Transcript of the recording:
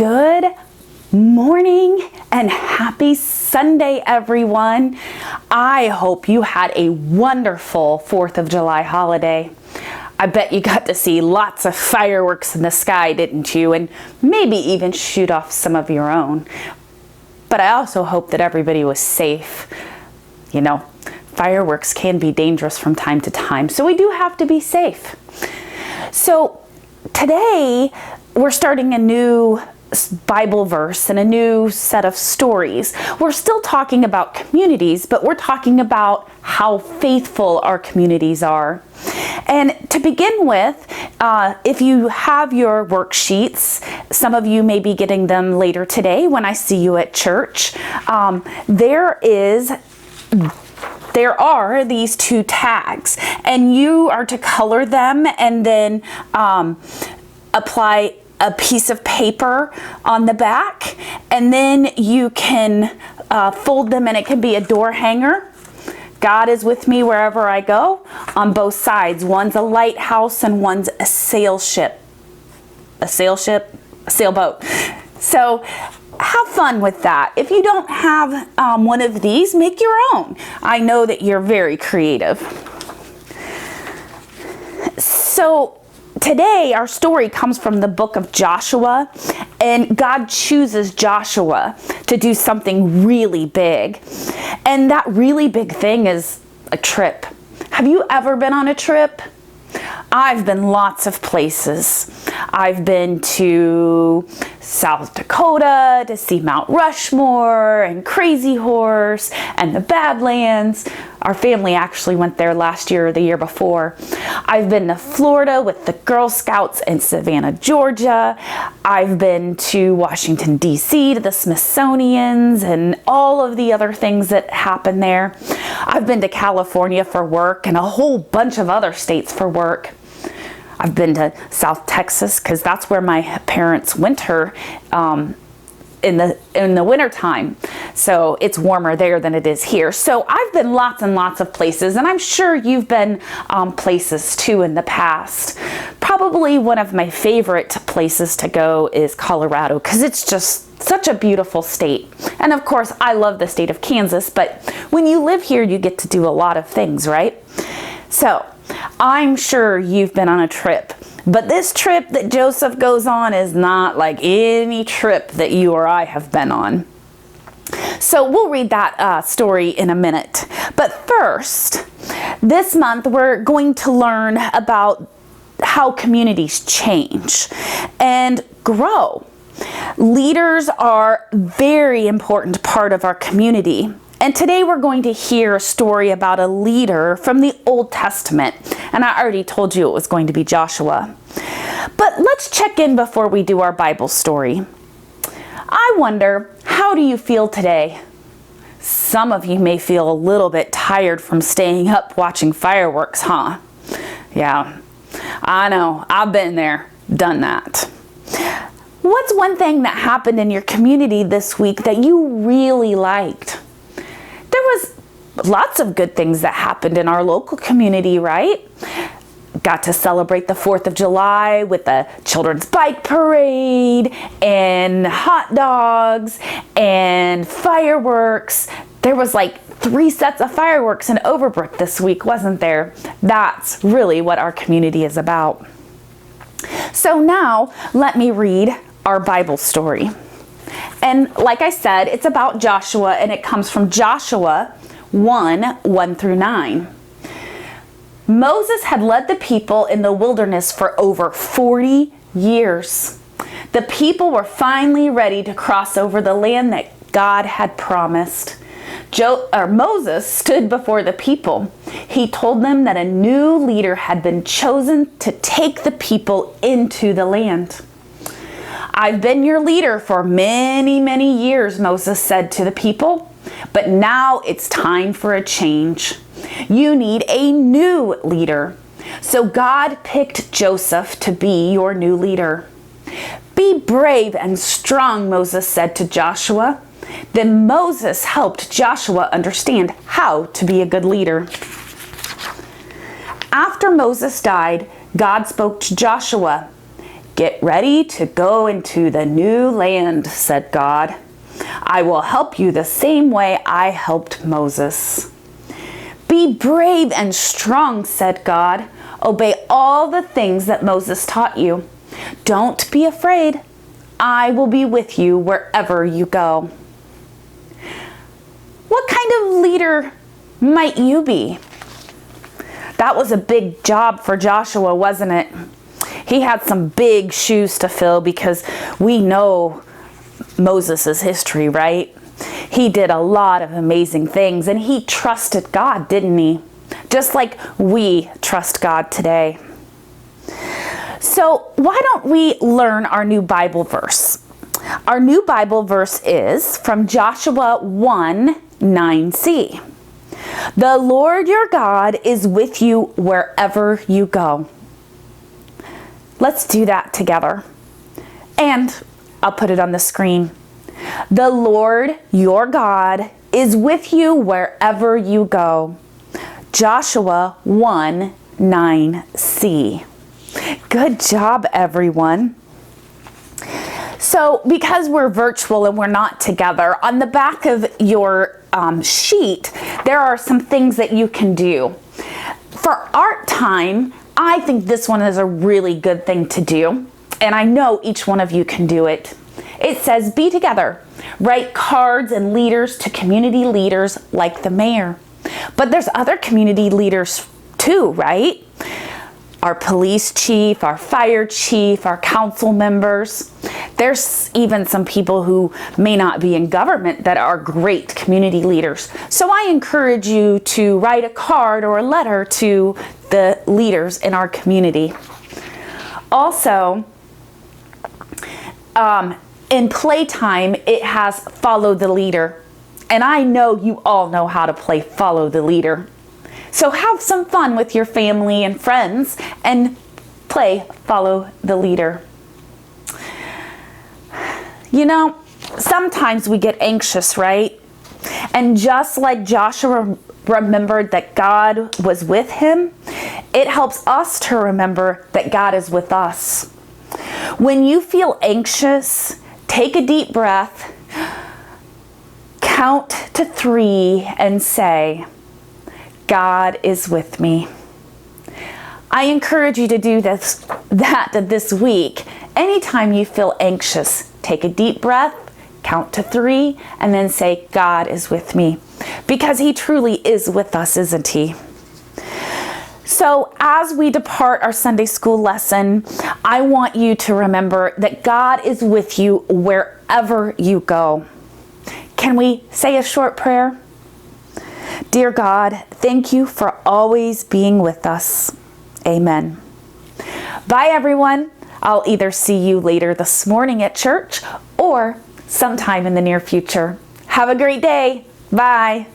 Good morning and happy Sunday, everyone. I hope you had a wonderful 4th of July holiday. I bet you got to see lots of fireworks in the sky, didn't you? And maybe even shoot off some of your own. But I also hope that everybody was safe. You know, fireworks can be dangerous from time to time, so we do have to be safe. So today we're starting a new Bible verse and a new set of stories. We're still talking about communities, but we're talking about how faithful our communities are. And to begin with, if you have your worksheets, some of you may be getting them later today when I see you at church. There are these two tags, and you are to color them and then apply a piece of paper on the back, and then you can fold them, and it can be a door hanger. God is with me wherever I go on both sides. One's a lighthouse and one's a sailboat. So have fun with that. If you don't have one of these, make your own. I know that you're very creative. So today, our story comes from the book of Joshua, and God chooses Joshua to do something really big. And that really big thing is a trip. Have you ever been on a trip? I've been lots of places. I've been to South Dakota to see Mount Rushmore and Crazy Horse and the Badlands. Our family actually went there last year or the year before. I've been to Florida with the Girl Scouts in Savannah, Georgia. I've been to Washington, D.C. to the Smithsonian's and all of the other things that happen there. I've been to California for work and a whole bunch of other states for work. I've been to South Texas because that's where my parents winter in the winter time. So it's warmer there than it is here. So I've been lots and lots of places, and I'm sure you've been places too in the past. Probably one of my favorite places to go is Colorado because it's just such a beautiful state. And of course, I love the state of Kansas, but when you live here, you get to do a lot of things, right? So I'm sure you've been on a trip, but this trip that Joseph goes on is not like any trip that you or I have been on. So we'll read that story in a minute. But first, this month we're going to learn about how communities change and grow. Leaders are a very important part of our community. And today we're going to hear a story about a leader from the Old Testament. And I already told you it was going to be Joshua. But let's check in before we do our Bible story. I wonder, how do you feel today? Some of you may feel a little bit tired from staying up watching fireworks, huh? Yeah, I know. I've been there, done that. What's one thing that happened in your community this week that you really liked? There was lots of good things that happened in our local community, right? Got to celebrate the 4th of July with a children's bike parade and hot dogs and fireworks. There was like 3 sets of fireworks in Overbrook this week, wasn't there? That's really what our community is about. So now let me read our Bible story. And like I said, it's about Joshua, and it comes from Joshua 1 through 9. Moses had led the people in the wilderness for over 40 years. The people were finally ready to cross over the land that God had promised. Moses stood before the people. He told them that a new leader had been chosen to take the people into the land. I've been your leader for many, many years, Moses said to the people, but now it's time for a change. You need a new leader. So God picked Joseph to be your new leader. Be brave and strong, Moses said to Joshua. Then Moses helped Joshua understand how to be a good leader. After Moses died, God spoke to Joshua. "Get ready to go into the new land," said God. "I will help you the same way I helped Moses." "Be brave and strong," said God. "Obey all the things that Moses taught you. Don't be afraid. I will be with you wherever you go." What kind of leader might you be? That was a big job for Joshua, wasn't it? He had some big shoes to fill because we know Moses' history, right? He did a lot of amazing things and he trusted God, didn't he? Just like we trust God today. So why don't we learn our new Bible verse? Our new Bible verse is from Joshua 1:9c. "The Lord your God is with you wherever you go." Let's do that together. And I'll put it on the screen. "The Lord your God is with you wherever you go." Joshua 1:9c. Good job, everyone. So because we're virtual and we're not together, on the back of your sheet, there are some things that you can do. For art time, I think this one is a really good thing to do, and I know each one of you can do it. It says, "Be together." Write cards and letters to community leaders like the mayor. But there's other community leaders too, right? Our police chief, our fire chief, our council members. There's even some people who may not be in government that are great community leaders. So I encourage you to write a card or a letter to the leaders in our community. Also, in playtime, it has follow the leader. And I know you all know how to play follow the leader. So have some fun with your family and friends and play follow the leader. You know, sometimes we get anxious, right? And just like Joshua remembered that God was with him, it helps us to remember that God is with us. When you feel anxious, take a deep breath, count to 3 and say, "God is with me." I encourage you to do that this week. Anytime you feel anxious, take a deep breath, count to 3, and then say, "God is with me." Because he truly is with us, isn't he? So as we depart our Sunday school lesson, I want you to remember that God is with you wherever you go. Can we say a short prayer? Dear God, thank you for always being with us. Amen. Bye, everyone. I'll either see you later this morning at church or sometime in the near future. Have a great day. Bye.